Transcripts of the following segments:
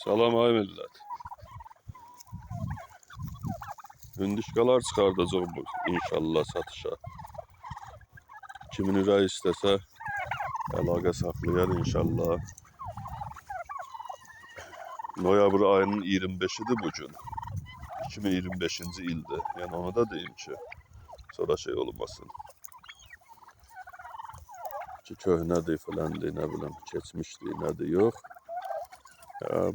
Salam ay millət. Hündüşkalar çıxardacaq bu inşallah satışa. Kimin ürəyi istəsə əlaqə saxlayar inşallah. Noyabr ayının 25'idir bugün. 2025-ci ildir. Yəni onu da deyim ki, sonra şey olmasın. Ki köhnədir filandır, nə bilim, keçmişdir, nədir, yox.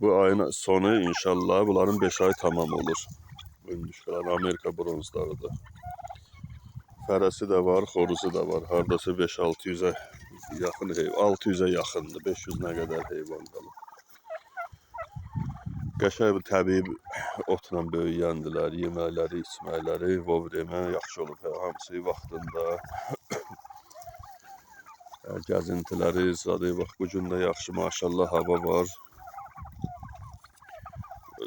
Bu ayın sonu inşallah bunların 5 ay tamam olur. Hündüşkalar Amerika bronzlarıdır. Fərəsi də var, xoruzu da var. Hardasa 5-600'e yaxın, 600'e yaxındır. 500 nə qədər heyvan qalıb. Qəşəng bir təbii otla böyüyəndilər. Yeməkləri, içməkləri vovремя yaxşı olub. Hamısı vaxtında. Gəzintiləri, zadı bax bu gün də yaxşı maşallah hava var.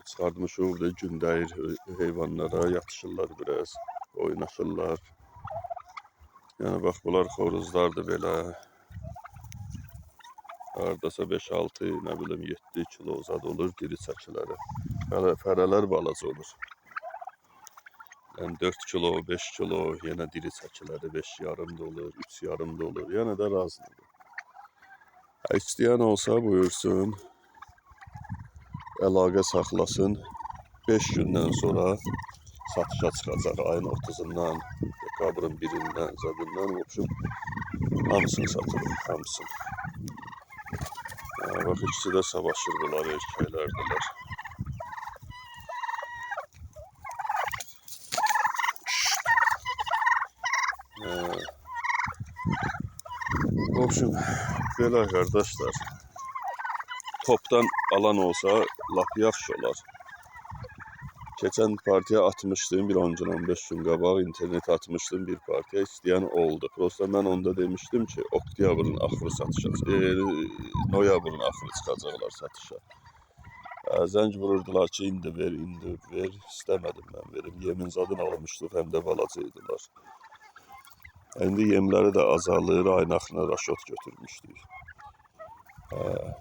Çıxartmışıq da gündəyir heyvanlara, yatışırlar biraz, oynaşırlar. Yəni bax bunlar xoruzlardır belə. Hardasa 5-6, nə bilim 7 kilo zad olur diri çəkiləri. Fərələr balaca olur. Yəni 4 kilo, 5 kilo, yenə diri çəkiləri 5,5 da olur, 3,5 da olur. Yəni də razıdır. İstəyən olsa buyursun, əlaqə saxlasın. 5 gündən sonra satışa çıxacaq. Ayın 30'undan, dekabrın 1'indən, zadından, hamısını satırıq, hamısını. Bax, ikisi də savaşır bunlar, erkəklərdirlər. Belə qardaşlar, topdan alan olsa lap yaxşı olar. Keçən partiya atmışdım, bir 10 gün, 15 gün qabaq internet atmışdım bir partiya, istəyən oldu. Prosta mən onda demişdim ki, oktyabrın axırı satışa, noyabrın axırı çıxacaqlar satışa. Zəng vururdular ki, indi ver, istəmədim mən verim. Yemin zadını almışdıq, həm də balacaydılar. İndi yemləri də azalır, ayın axırına raşot götürmüşdük.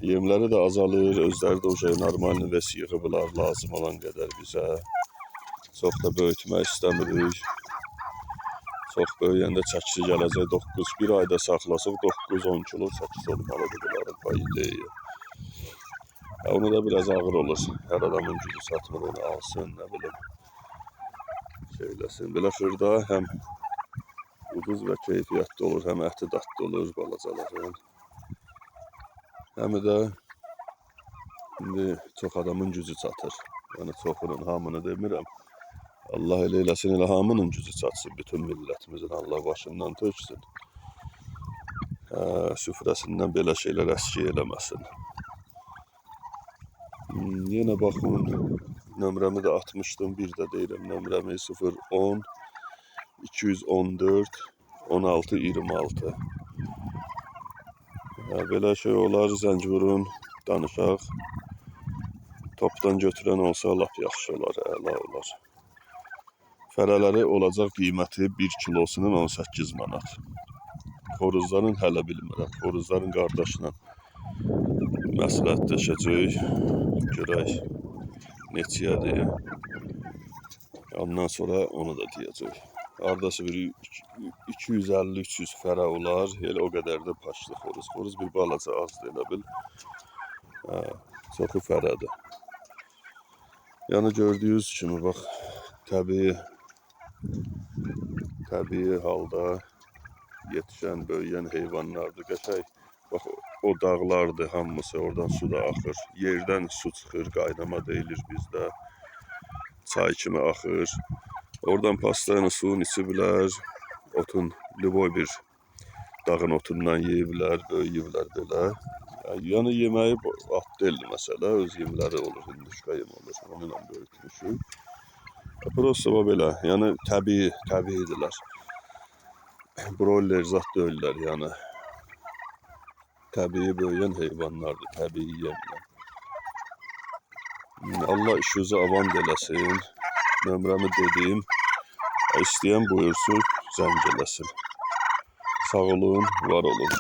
Yemləri də azalır, özləri də uca normal nüvəs yığıblar lazım olan qədər bizə. Çox da böyütmək istəmirik. Çox böyüyəndə çəkisi gələcək 9, bir ayda saxlasıq 9-10 kilo çəkisi olmalıdır bunların payı. Onu da biraz ağır olur. Hər adamın gücü satmır, onu alsın, nə bilim. Şeyləsin. Belə xırda həm ucuz və keyfiyyətli olur, həm əti dadlı olur balacaların. Həm də indi çox adamın gücü çatır. Yəni çoxunun, hamını demirəm. Allah elə eləsin, elə hamının gücü çatsın, bütün millətimizin. Allah başından töksün. Süfrəsindən belə şeylər əskiy eləməsin. Yenə baxın, nömrəmi də atmışdım, bir də deyirəm, nömrəmi 010 214 16 26. Belə şey olar, zəng vurun, danışaq. Topdan götürən olsa lap yaxşı olar, əla olar. Fərələri olacaq qiyməti 1 kilosunun 18 manat. Xoruzların hələ bilmirəm, xoruzların qardaşına məsləhətləşəcək, görək neçiyədir. Ondan sonra onu da deyəcək. Ardası bir 250-300 fərə olar, elə o qədər də paşlı xoruz. Xoruz bir balaca azdır, elə bil. Çoxu fərədir. Yəni gördüyünüz kimi, bax, təbii halda yetişən, böyüyən heyvanlardır. Qəşəng, bax, o dağlardır hamısı, oradan su da axır. Yerdən su çıxır, qaynama deyilir bizdə. Çay kimi axır. Oradan pastayla suyun içiblər, otun, liboy bir dağın otundan yeyiblər, böyüyüblər belə. Yəni yeməyi at deyildi məsələ, öz yemləri olur, hündüşka yem olur, onunla böyütmüşük. Prosta belə, yəni təbiidirlər. Broiler zat deyirlər, yəni. Təbii böyüyən heyvanlardır, təbii yemlə. Allah işinizi avan eləsin. Nömrəmi dedim. İstəyən buyursun, zəng eləsin. Sağ olun, var olun.